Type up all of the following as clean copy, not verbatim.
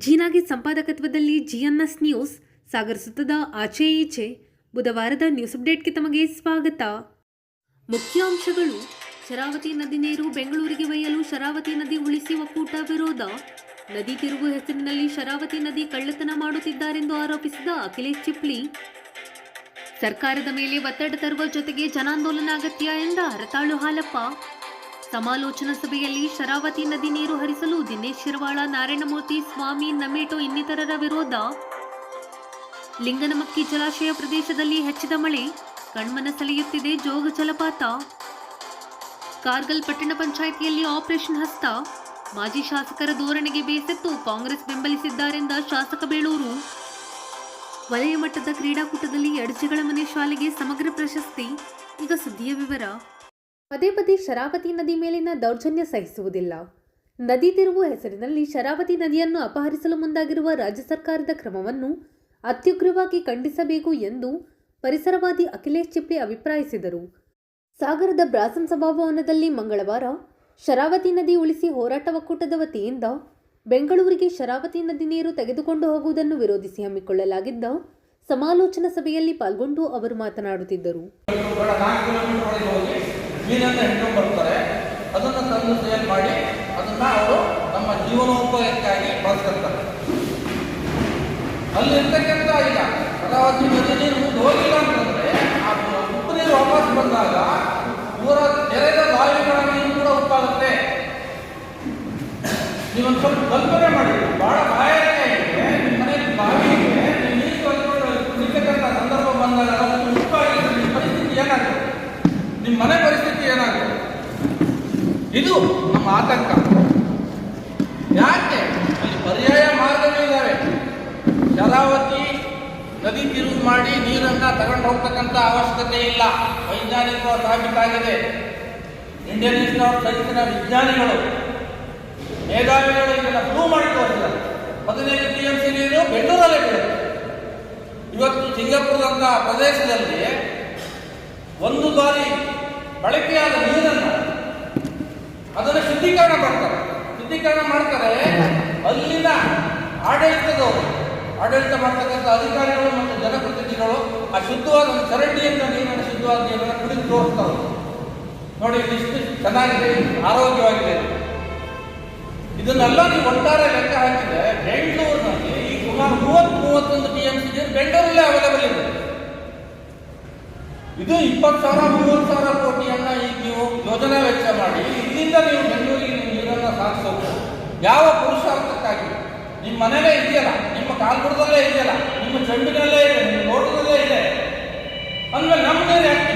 ಜೀನಾಗೆ ಸಂಪಾದಕತ್ವದಲ್ಲಿ ಜಿಎನ್ಎಸ್ news ಸಾಗರ ಸುತ್ತದ ಆಚೆ ಈಚೆ ಬುಧವಾರದ news ಅಪ್ಡೇಟ್ಗೆ ತಮಗೆ ಸ್ವಾಗತ. ಮುಖ್ಯಾಂಶಗಳು. ಶರಾವತಿ ನದಿ ನೀರು ಬೆಂಗಳೂರಿಗೆ ಒಯ್ಯಲು ಶರಾವತಿ ನದಿ ಉಳಿಸಿ ಒಕ್ಕೂಟ ವಿರೋಧ. ನದಿ ತಿರುವು ಹೆಸರಿನಲ್ಲಿ ಶರಾವತಿ ನದಿ ಕಳ್ಳತನ ಮಾಡುತ್ತಿದ್ದಾರೆಂದು ಆರೋಪಿಸಿದ ಅಖಿಲೇಶ್ ಚಿಪ್ಲಿ. ಸರ್ಕಾರದ ಮೇಲೆ ಒತ್ತಡ ತರುವ ಜೊತೆಗೆ ಜನಾಂದೋಲನ ಅಗತ್ಯ ಎಂದ ಹರತಾಳು ಹಾಲಪ್ಪ. ಸಮಾಲೋಚನಾ ಸಭೆಯಲ್ಲಿ ಶರಾವತಿ ನದಿ ನೀರು ಹರಿಸಲು ದಿನೇಶ್ ಶಿರವಾಳ, ನಾರಾಯಣಮೂರ್ತಿ ಸ್ವಾಮಿ, ನಮೇಟೋ ಇನ್ನಿತರರ ವಿರೋಧ. ಲಿಂಗನಮಕ್ಕಿ ಜಲಾಶಯ ಪ್ರದೇಶದಲ್ಲಿ ಹೆಚ್ಚಿದ ಮಳೆ, ಕಣ್ಮನ ಸೆಳೆಯುತ್ತಿದೆ ಜೋಗ ಜಲಪಾತ. ಕಾರ್ಗಲ್ ಪಟ್ಟಣ ಪಂಚಾಯಿತಿಯಲ್ಲಿ ಆಪರೇಷನ್ ಹಸ್ತ. ಮಾಜಿ ಶಾಸಕರ ಧೋರಣೆಗೆ ಬೇಸತ್ತು ಕಾಂಗ್ರೆಸ್ ಬೆಂಬಲಿಸಿದ್ದಾರೆಂದ ಶಾಸಕ ಬೇಳೂರು. ವಲಯ ಮಟ್ಟದ ಕ್ರೀಡಾಕೂಟದಲ್ಲಿ ಅಡಚಿಗಳ ಮನೆ ಶಾಲೆಗೆ ಸಮಗ್ರ ಪ್ರಶಸ್ತಿ. ಈಗ ಸುದ್ದಿಯ ವಿವರ. ಪದೇ ಪದೇ ಶರಾವತಿ ನದಿ ಮೇಲಿನ ದೌರ್ಜನ್ಯ ಸಹಿಸುವುದಿಲ್ಲ. ನದಿ ತಿರುವು ಹೆಸರಿನಲ್ಲಿ ಶರಾವತಿ ನದಿಯನ್ನು ಅಪಹರಿಸಲು ಮುಂದಾಗಿರುವ ರಾಜ್ಯ ಸರ್ಕಾರದ ಕ್ರಮವನ್ನು ಅತ್ಯುಗ್ರವಾಗಿ ಖಂಡಿಸಬೇಕು ಎಂದು ಪರಿಸರವಾದಿ ಅಖಿಲೇಶ್ ಚಿಪ್ಲಿ ಅಭಿಪ್ರಾಯಿಸಿದರು. ಸಾಗರದ ಬ್ರಾಸನ್ ಸಭಾಭವನದಲ್ಲಿ ಮಂಗಳವಾರ ಶರಾವತಿ ನದಿ ಉಳಿಸಿ ಹೋರಾಟ ಒಕ್ಕೂಟದ ವತಿಯಿಂದ ಬೆಂಗಳೂರಿಗೆ ಶರಾವತಿ ನದಿ ನೀರು ತೆಗೆದುಕೊಂಡು ಹೋಗುವುದನ್ನು ವಿರೋಧಿಸಿ ಹಮ್ಮಿಕೊಳ್ಳಲಾಗಿದ್ದ ಸಮಾಲೋಚನಾ ಸಭೆಯಲ್ಲಿ ಪಾಲ್ಗೊಂಡು ಅವರು ಮಾತನಾಡುತ್ತಿದ್ದರು. ಮೀನನ್ನು ಹಿಡ್ಕೊಂಡು ಬರ್ತಾರೆ, ಅದನ್ನು ತಂದು ಸೇಲ್ ಮಾಡಿ ಅದನ್ನು ಅವರು ನಮ್ಮ ಜೀವನೋಪಾಯಕ್ಕಾಗಿ ಬಳಸ್ಕೊಳ್ತಾರೆ. ಅಲ್ಲಿರ್ತಕ್ಕಂಥ ಈಗ ಶರಾವತಿ ನದಿ ನೀರು ಮುಂದೆ ಹೋಗಿಲ್ಲ ಅಂತಂದರೆ ಆ ಉಪ್ಪು ನೀರು ವಾಪಸ್ ಬಂದಾಗ ಊರ ತೆರೆದ ಬಾವಿಗಳ ನೀರು ಕೂಡ ಉಪ್ಪಾಗುತ್ತೆ. ನೀವೊಂದು ಸ್ವಲ್ಪ ಕಲ್ಪನೆ ಮಾಡಿ, ಭಾಳ ಬಾಯಾರಿಕೆ ಆಗಿದೆ, ನಿಮ್ಮ ಮನೆಯಲ್ಲಿ ಬಾವಿ ಇದೆ, ನೀವು ನೀರು ಕಲ್ಕೊಂಡು ನಿಲ್ತಕ್ಕಂಥ ಸಂದರ್ಭ ಬಂದಾಗ ಉಪ್ಪಾಗಿದ್ರೆ ನಿಮ್ಮ ಪರಿಸ್ಥಿತಿ ಏನಾಗುತ್ತೆ? ನಿಮ್ಮ ಮನೆ ಪರಿಸ್ಥಿತಿ ಏನಾಗುತ್ತೆ? ಇದು ನಮ್ಮ ಆತಂಕ. ಯಾಕೆ ಅಲ್ಲಿ ಪರ್ಯಾಯ ಮಾರ್ಗವೇ ಇದ್ದಾವೆ. ಶರಾವತಿ ನದಿ ತಿರುವು ಮಾಡಿ ನೀರನ್ನು ತಗೊಂಡು ಹೋಗ್ತಕ್ಕಂಥ ಅವಶ್ಯಕತೆ ಇಲ್ಲ. ವೈಜ್ಞಾನಿಕವಾಗಿ ಸಾಬೀತಾಗಿದೆ. ಇಂಡಿಯನ್ ಇನ್ಸ್ಟಿಟ್ಯೂಟ್ ಆಫ್ ಸೈನ್ಸಿನ ವಿಜ್ಞಾನಿಗಳು, ಮೇಧಾವಿಗಳು ಇದನ್ನು ಪ್ರೂವ್ ಮಾಡಿ ತೋರಿಸಿದ್ದಾರೆ. 15 TMC ನೀರು ಬೆಂಗಳೂರಲ್ಲೇ ಬೀಳುತ್ತೆ. ಇವತ್ತು ಸಿಂಗಾಪುರದಂಥ ಪ್ರದೇಶದಲ್ಲಿ ಒಂದು ಬಾರಿ ಬಳಕೆಯಾದ ನೀರನ್ನು ಅದನ್ನು ಶುದ್ಧೀಕರಣ ಮಾಡ್ತಾರೆ. ಅಲ್ಲಿನ ಆಡಳಿತ ಮಾಡ್ತಕ್ಕಂಥ ಅಧಿಕಾರಿಗಳು ಮತ್ತು ಜನಪ್ರತಿನಿಧಿಗಳು ಆ ಶುದ್ಧವಾದ ಚರಂಡಿಯಿಂದ ನೀರನ್ನು ಶುದ್ಧವಾದ ನೀರನ್ನು ಕುಡಿದು ತೋರಿಸ್ತಾರೆ. ನೋಡಿ, ಇಷ್ಟು ಚೆನ್ನಾಗಿದೆ, ಆರೋಗ್ಯವಾಗಿದೆ. ಇದನ್ನೆಲ್ಲ ನೀವು ಒಟ್ಟಾರೆ ಲೆಕ್ಕ ಹಾಕಿದ್ರೆ ಬೆಂಗಳೂರಿನಲ್ಲಿ ಈ ಸುಮಾರು 30-31 TMC ನೀರು ಬೆಂಗಳೂರಲ್ಲೇ ಅವೈಲೇಬಲ್ ಇದೆ. ಇದು 20,000-30,000 ಕೋಟಿಯನ್ನ ಈಗ ನೀವು ಯೋಜನಾ ವೆಚ್ಚ ಮಾಡಿ ಇಲ್ಲಿಂದ ನೀವು ಬೆಂಗಳೂರಿಗೆ ನೀರನ್ನು ಸಾಗಿಸೋದು ಯಾವ ಪುರುಷಾರ್ಥಕ್ಕಾಗಿ? ನಿಮ್ಮ ಮನೆಯಲ್ಲೇ ಇದೆಯಲ್ಲ, ನಿಮ್ಮ ಕಾಲ್ಬುಡದಲ್ಲೇ ಇದೆಯಲ್ಲ, ನಿಮ್ಮ ಚೆಂಡಿನಲ್ಲೇ ಇದೆ, ನಿಮ್ಮ ಲೋಟದಲ್ಲೇ ಇದೆ ಅಂದಮೇಲೆ ನಮ್ಮ ನೀರು ಯಾಕೆ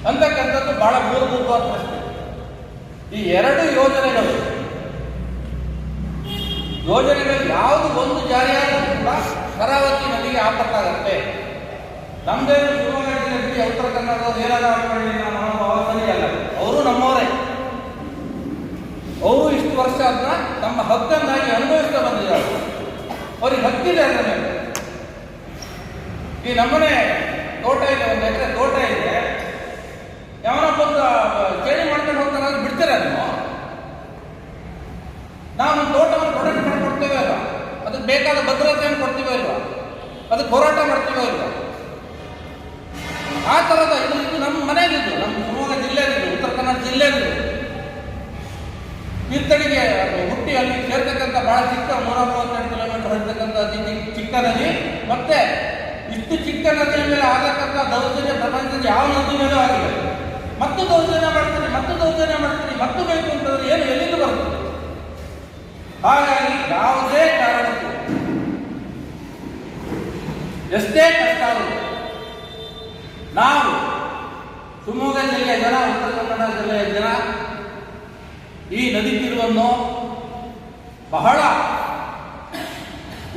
ಅಂತಕ್ಕಂಥದ್ದು ಬಹಳ ಮೂಲಭೂತವಾದ ಪ್ರಶ್ನೆ. ಈ ಎರಡು ಯೋಜನೆಗಳು ಯಾವುದು ಒಂದು ಜಾರಿಯಾದರೂ ಕೂಡ ಶರಾವತಿ ನದಿಗೆ ಆಪತ್ತಾಗತ್ತೆ. ನಮ್ದೇನು ಶಿವಮೊಗ್ಗ ಜಿಲ್ಲೆ ಉತ್ತರ ಕನ್ನಡದವ್ರು ಏನಾದ್ರು ಹಾಕೊಳ್ಳಿ, ಮನೋಭಾವ ಸರಿಯಲ್ಲ. ಅವರು ನಮ್ಮವರೇ. ಅವರು ಇಷ್ಟು ವರ್ಷ ಅದನ್ನ ನಮ್ಮ ಹಕ್ಕನ್ನಾಗಿ ಅನುಭವಿಸ್ತಾ ಬಂದಿದ್ದಾರೆ. ಅವ್ರಿಗೆ ಹಕ್ಕಿದೆ ಅದರ ಮೇಲೆ. ಈ ನಮ್ಮನೆ ತೋಟ ಇದೆ, 1 ಎಕರೆ ತೋಟ ಇದೆ. ಯಾವನೊಬ್ಬ ಚೇಳಿ ಮಾಡ್ಕೊಂಡು ಹೋಗ್ತಾನೆ, ಅದು ಬಿಡ್ತೀರ ನೀವು? ನಾವು ನಮ್ಮ ತೋಟವನ್ನು ಪ್ರೊಟೆಕ್ಟ್ ಮಾಡಿಕೊಡ್ತೇವೆ ಅಲ್ವಾ? ಅದಕ್ಕೆ ಬೇಕಾದ ಭದ್ರತೆಯನ್ನು ಕೊಡ್ತೀವೋ ಇಲ್ವಾ? ಅದಕ್ಕೆ ಹೋರಾಟ ಮಾಡ್ತೀವೋ ಇಲ್ವಾ? ಆ ಥರದ ಇದು ನಮ್ಮ ಮನೆಯಲ್ಲಿದ್ದು, ನಮ್ಮ ಶಿವಮೊಗ್ಗ ಜಿಲ್ಲೆಯಲ್ಲಿದ್ದು, ಉತ್ತರ ಕನ್ನಡ ಜಿಲ್ಲೆಯಲ್ಲಿದ್ದು ತೀರ್ಥಳಿಗೆ ಹುಟ್ಟಿ ಅಲ್ಲಿ ಸೇರ್ತಕ್ಕಂಥ ಬಹಳ ಚಿಕ್ಕ 138 ಕಿಲೋಮೀಟರ್ ಇರ್ತಕ್ಕಂಥ ಚಿಕ್ಕ ನದಿ. ಮತ್ತೆ ಇಷ್ಟು ಚಿಕ್ಕ ನದಿಯ ಮೇಲೆ ಆಗತಕ್ಕಂಥ ದೌರ್ಜನ್ಯ ಪ್ರಪಂಚದ ಯಾವ ನದಿ ಮೇಲೂ ಆಗಿಲ್ಲ. ಮತ್ತು ದೌರ್ಜನ್ಯ ಮಾಡ್ತೀನಿ, ಮತ್ತು ಬೇಕು ಅಂತಂದ್ರೆ ಏನು ಎಲ್ಲಿಂದ ಬರ್ತದೆ? ಹಾಗಾಗಿ ಯಾವುದೇ ಕಾರಣಕ್ಕೂ ಎಷ್ಟೇ ಕಷ್ಟ ಆದರೂ ನಾವು ಶಿವಮೊಗ್ಗ ಜಿಲ್ಲೆಯ ಜನ, ಉತ್ತರ ಕನ್ನಡ ಜಿಲ್ಲೆಯ ಜನ ಈ ನದಿ ತಿರುವನ್ನು ಬಹಳ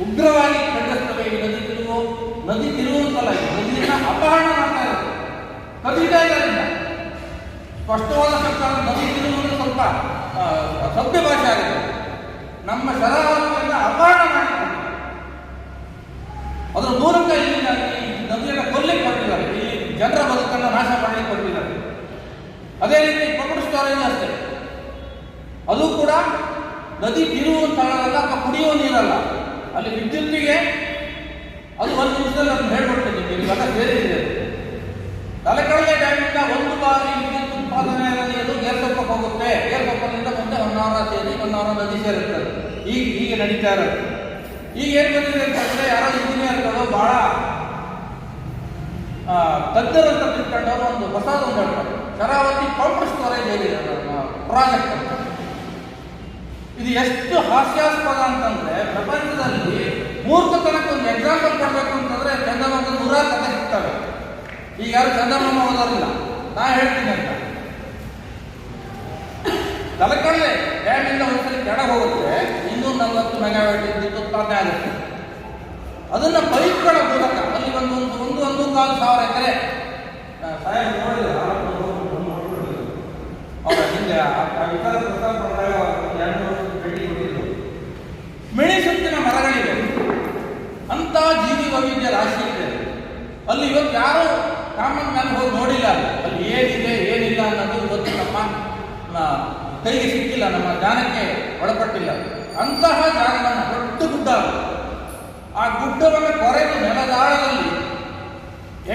ಉಗ್ರವಾಗಿ ಖಂಡಿಸ್ತವೆ. ಈ ನದಿ ತಿರುವು ಅಂತಲ್ಲ, ನದಿಯನ್ನು ಅಪಹರಣ ಮಾಡ್ತಾ ಇರೋದು, ಕದೀತಾ ಇದ್ದಾರೆ. ಸ್ಪಷ್ಟವಾದ ಶಬ್ದ ನದಿ ತಿರುವು ಸ್ವಲ್ಪ ಸಭ್ಯ ಭಾಷೆ ಆಗಿದೆ. ನಮ್ಮ ಶರಾವತಿಯನ್ನು ಅಪಹರಣ ಮಾಡಿಕೊಂಡು ಅದರ ಮೂಲಕ ಇಲ್ಲಿ ನದಿಯನ್ನು ಕೊಲ್ಲಿಕ್ಕೆ ಹೊರಟಿದ್ದಾರೆ. ಅದೇ ರೀತಿ ಪಂಪ್ ಸ್ಟೋರೇಜ್ ಅಷ್ಟೇ, ಅದು ಕೂಡ ನದಿ ತಿರುವಂತ ಸ್ಥಳವಲ್ಲ ಅಥವಾ ಕುಡಿಯುವ ನೀರಲ್ಲ. ಅಲ್ಲಿ ವಿದ್ಯುತ್ತಿಗೆ ಅದು ಒಂದು ನಿಮಿಷದಲ್ಲಿ ಅದನ್ನು ಹೇಳ್ಕೊಡ್ತೀನಿ ಇವೆಲ್ಲ ಸೇರಿದೆ. ತಲೆಕಡಲೆ ಡ್ಯಾಮಿಂದ ಒಂದು ಬಾರಿ ವಿದ್ಯುತ್ ಉತ್ಪಾದನೆ ನದಿಯದು ಗೇರ್ಕೊಪ್ಪಕ್ಕೆ ಹೋಗುತ್ತೆ. ಗೇರ್ಕೊಪ್ಪದಿಂದ ಮುಂದೆ ಹೊನ್ನಾವರ ಸೇರಿ ಹೊನ್ನಾವರ ನದಿ ಸೇರುತ್ತದೆ. ಹೀಗೆ ನಡೀತಾ ಇರೋದು. ಈಗ ಏನು ಬಂದಿದೆ ಅಂತಂದ್ರೆ ಯಾರೋ ಇಂಜಿನಿಯರ್ಗಳು ಬಹಳ ತಜ್ಞರಂತ ತಿಳ್ಕೊಂಡವರು ಒಂದು ಹೊಸದೊಂದು ಹೇಳ್ತಾರೆ, Sharavathi pump storage area project ಅಂತ. ಇದು ಎಷ್ಟು ಹಾಸ್ಯಾಸ್ಪದ ಅಂತಂದ್ರೆ ಪ್ರಪಂಚದಲ್ಲಿ ಮೂರ್ಖತನಕ್ಕೆ ಒಂದು ಎಕ್ಸಾಂಪಲ್ ಕೊಡಬೇಕು ಅಂತಂದ್ರೆ ಚಂದಮಾಮ 100 ಕಥೆ ಸಿಗ್ತವೆ. ಈಗ ಯಾರು ಚಂದಮಾಮ ಓದೋರಿಲ್ಲ, ನಾ ಹೇಳ್ತೀನಿ ಅಂತ. ತಲಕಡಲೆ ಡ್ಯಾಮಿಂದ ಒಂದ್ಸಲಿ ಕೆಳಗೆ ಹೋಗುತ್ತೆ, 240 ಮೆಗಾವ್ಯಾಟ್ ವಿದ್ಯುತ್ ಉತ್ಪಾದನೆ ಆಗುತ್ತೆ. ಅದನ್ನ ಪೈಪ್ಗಳ ಮೂಲಕ ಅಲ್ಲಿ ಒಂದು 1,500 ಎಕರೆ ಅವರ ಹಿಂದೆ ಮಿಣಿಸುತ್ತಿನ ಮರಗಳಿವೆ, ಅಂತ ಜೀವಿ ವೈವಿಧ್ಯ ರಾಶಿ ಇದೆ ಅಲ್ಲಿ. ಇವತ್ತು ಯಾರು ಕಾಮನ್ ಮ್ಯಾನ್ ಹೋಗಿ ನೋಡಿಲ್ಲ, ಅಲ್ಲಿ ಏನಿದೆ ಏನಿಲ್ಲ ಅನ್ನೋದು ಇವತ್ತು ನಮ್ಮ ಕೈಗೆ ಸಿಕ್ಕಿಲ್ಲ, ನಮ್ಮ ಜ್ಞಾನಕ್ಕೆ ಒಳಪಟ್ಟಿಲ್ಲ. ಅಂತಹ ಜಾಗವನ್ನು ದೊಡ್ಡ ಗುಡ್ಡ, ಆ ಗುಡ್ಡವನ್ನು ಕೊರೆದು ನೆಲದಾಳದಲ್ಲಿ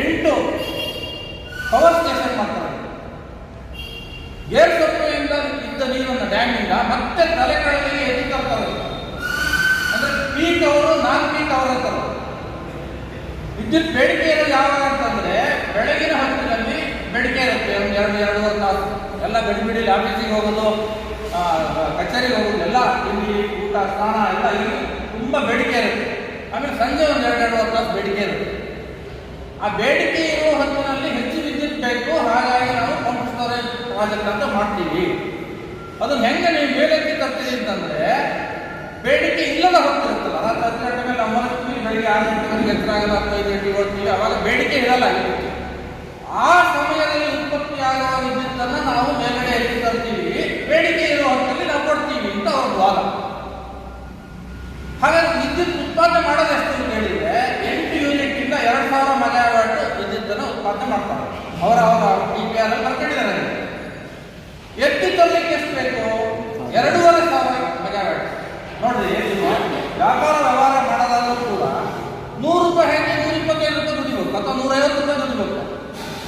8 ಪವರ್ ಸ್ಟೇಷನ್ ಮಾಡ್ತಾರೆ. ಗೇರ್ಕೊಪ್ಪೆಯಿಂದ ಇದ್ದ ನೀರನ್ನು ಡ್ಯಾಮಿಂದ ಮತ್ತೆ ತಲೆಕಡಲಿಗೆ ಎತ್ತಿ ತರ್ತಾರೆ. ಅಂದ್ರೆ ಪೀಕ್ ಅವರು ನಾನ್ ಪೀಕ್ ಅವರ್ ಅಂತಾರೆ. ವಿದ್ಯುತ್ ಬೇಡಿಕೆ ಇರೋದು ಯಾವಾಗ ಅಂತಂದ್ರೆ ಬೆಳಗಿನ ಹೊತ್ತಿನಲ್ಲಿ ಬೇಡಿಕೆ ಇರುತ್ತೆ, ಒಂದು 2-2.5 ತಾಸು. ಎಲ್ಲ ಗಡಿಬಿಡಿಲಿ ಆಫೀಸಿಗೆ ಹೋಗೋದು, ಕಚೇರಿಗೆ ಹೋಗೋದು, ಎಲ್ಲ ತಿಂಡಿ ಊಟ ಸ್ನಾನ ಎಲ್ಲ ಇಲ್ಲಿ ತುಂಬ ಬೇಡಿಕೆ ಇರುತ್ತೆ. ಆಮೇಲೆ ಸಂಜೆ ಒಂದು 2-2.5 ತಾಸು ಬೇಡಿಕೆ ಇರುತ್ತೆ. ಆ ಬೇಡಿಕೆ ಇರುವ ಹೊತ್ತಿನಲ್ಲಿ ಹೆಚ್ಚು ವಿದ್ಯುತ್ ಬೇಕು, ಹಾಗಾಗಿ ನಾವು ಪಂಪ್ ಸ್ಟೋರೇಜ್ ಪ್ರಾಜೆಕ್ಟ್ ಅಂತ ಮಾಡ್ತೀವಿ. ಅದನ್ನ ಹೆಂಗೆ ನೀವು ಮೇಲೆತ್ತಿ ತರ್ತೀರಿ ಅಂತಂದ್ರೆ ಬೇಡಿಕೆ ಇಲ್ಲದ ಹೊತ್ತಿರುತ್ತಲ್ಲ, ರಾತ್ರಿ 10 ಗಂಟೆ ಮೇಲೆ ನಾವು ಮಲಗ್ತೀವಿ, ಬೆಳಿಗ್ಗೆ 6 ಗಂಟೆವರೆಗೆ ಎಚ್ಚರ ಆಗಲ್ಲ, 5 ಗಂಟೆಗೆ ಹೋಗ್ತೀವಿ, ಅವಾಗ ಬೇಡಿಕೆ ಇರಲ್ಲ. ಆ ಸಮಯದಲ್ಲಿ ಉತ್ಪತ್ತಿಯಾಗುವ ವಿದ್ಯುತ್ತನ್ನು ನಾವು ಮೇಲ್ಗಡೆ ಎತ್ತಿ ತರ್ತೀವಿ, ಬೇಡಿಕೆ ಇರುವ ಹೊತ್ತಲ್ಲಿ ನಾವು ಕೊಡ್ತೀವಿ ಅಂತ ಅವ್ರ ವಾದ. ಹಾಗಾಗಿ ವಿದ್ಯುತ್ ಉತ್ಪಾದನೆ ಮಾಡೋದು ಎಷ್ಟು ಅಂತ ಹೇಳಿದ್ರೆ 8 ಯೂನಿಟ್ ಇಂದ 2,000 ಮೆಗಾವ್ಯಾಟ್ ವಿದ್ಯುತ್ತನ್ನು ಉತ್ಪಾದನೆ ಮಾಡ್ತಾರೆ. ಅವರ DPR ಅಲ್ಲಿ ಬರ್ಕೊಂಡಿದ್ದಾರೆ. ಎತ್ತಿ ತರಲಿಕ್ಕೆ ಎಷ್ಟು ಬೇಕು? 2,500 ಮೆಗಾವ್ಯಾಟ್. ನೋಡ್ರಿ, ವ್ಯಾಪಾರ ವ್ಯವಹಾರ ಮಾಡೋದಾದ್ರೂ ಕೂಡ 100 ರೂಪಾಯಿ ಹಾಕಿ 125 ರೂಪಾಯಿ ದುಡಿಬೇಕು ಅಥವಾ 150 ರೂಪಾಯಿ ದುಡಿಬೇಕು.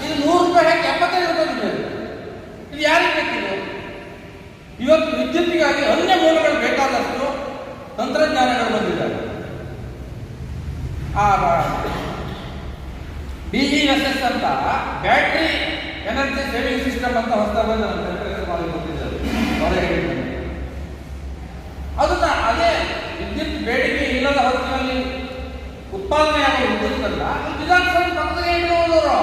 ಇದು 100 ರೂಪಾಯಿ ಹಾಕಿ 75 ರೂಪಾಯಿ ದುಡಿಬೇಕು. ಇದು ಯಾರಿಗೆ ಬೇಕಿದೆ? ಇವತ್ತು ವಿದ್ಯುತ್ತಿಗಾಗಿ ಅನ್ಯ ಮೂಲಗಳು ಬೇಕಾದಷ್ಟು ತಂತ್ರಜ್ಞಾನಗಳು ಬಂದಿದ್ದಾರೆ. BESS ಅಂತ ಬ್ಯಾಟ್ರಿ ಎನರ್ಜಿ ಸೇವಿಂಗ್ ಸಿಸ್ಟಮ್ ಅಂತ ಹೊಸದಾಗಿ ಅದನ್ನ ಅದೇ ವಿದ್ಯುತ್ ಬೇಡಿಕೆ ಇಲ್ಲದ ಹೊತ್ತಿನಲ್ಲಿ ಉತ್ಪಾದನೆ ಆಗುವ ವಿದ್ಯುತ್ ಅಲ್ಲ, ವಿಧಾನಸಭೆ ಪಕ್ಕದಲ್ಲಿ ಇಡುವುದವರು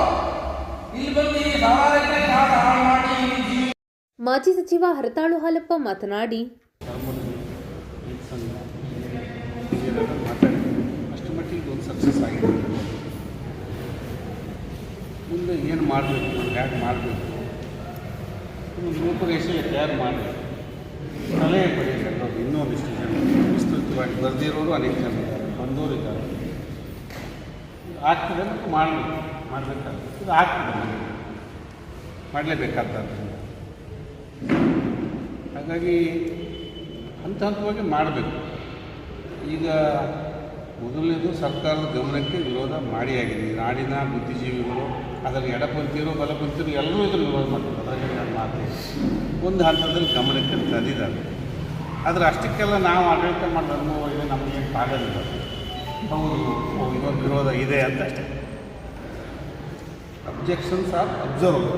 ಇಲ್ಲಿ ಬಂದು ಸಾವಿರಾರು ಎಕರೆ ಹಾಳು ಮಾಡಿ. ಮಾಜಿ ಸಚಿವ ಹರತಾಳು ಹಾಲಪ್ಪ ಮಾತನಾಡಿ, ಅಷ್ಟು ಮಟ್ಟಿಗೆ ಒಂದು ಸಕ್ಸಸ್ ಆಗಿದೆ. ಮುಂದೆ ಏನು ಮಾಡಬೇಕು, ಹೇಗೆ ಮಾಡಬೇಕು, ಒಂದು ರೂಪರೇಷೆ ತಯಾರು ಮಾಡಬೇಕು, ಸಲಹೆ ಪಡೆಯಬೇಕು. ಇನ್ನೊಂದಿಷ್ಟು ಜನ ವಿಸ್ತೃತವಾಗಿ ಬರೆದಿರೋರು ಅನೇಕ ಜನ ಇದ್ದಾರೆ, ಬಂದವರು ಇದ್ದಾರೆ. ಆಗ್ತದೆ ಮತ್ತು ಮಾಡಬೇಕಾಗ್ತದೆ. ಇದು ಆಗ್ತದೆ, ಮಾಡಲೇಬೇಕಾಗ್ತದೆ. ಹಾಗಾಗಿ ಹಂತವಾಗಿ ಮಾಡಬೇಕು. ಈಗ ಮೊದಲನೇದು ಸರ್ಕಾರದ ಗಮನಕ್ಕೆ ವಿರೋಧ ಮಾಡಿಯಾಗಿದೆ. ನಾಡಿನ ಬುದ್ಧಿಜೀವಿಗಳು, ಅದರಲ್ಲಿ ಎಡಪಂಥೀಯರು ಬಲಪಂಥೀಯರು ಎಲ್ಲರೂ ಇದನ್ನು ವಿರೋಧ ಮಾಡ್ತಾರೆ. ಅದರಲ್ಲಿ ನಾನು ಮಾತು ಒಂದು ಹಂತದಲ್ಲಿ ಗಮನಕ್ಕೆ ತಂದಿದ್ದಾರೆ. ಆದರೆ ಅಷ್ಟಕ್ಕೆಲ್ಲ ನಾವು ಆಡಳಿತ ಮಾಡೋ ಅನುಭವ ಇದೆ, ನಮಗೇನು ಆಗೋದಿಲ್ಲ. ಹೌದು, ಇದೊಂದು ವಿರೋಧ ಇದೆ ಅಂತ ಅಷ್ಟೇ. Objections are observe.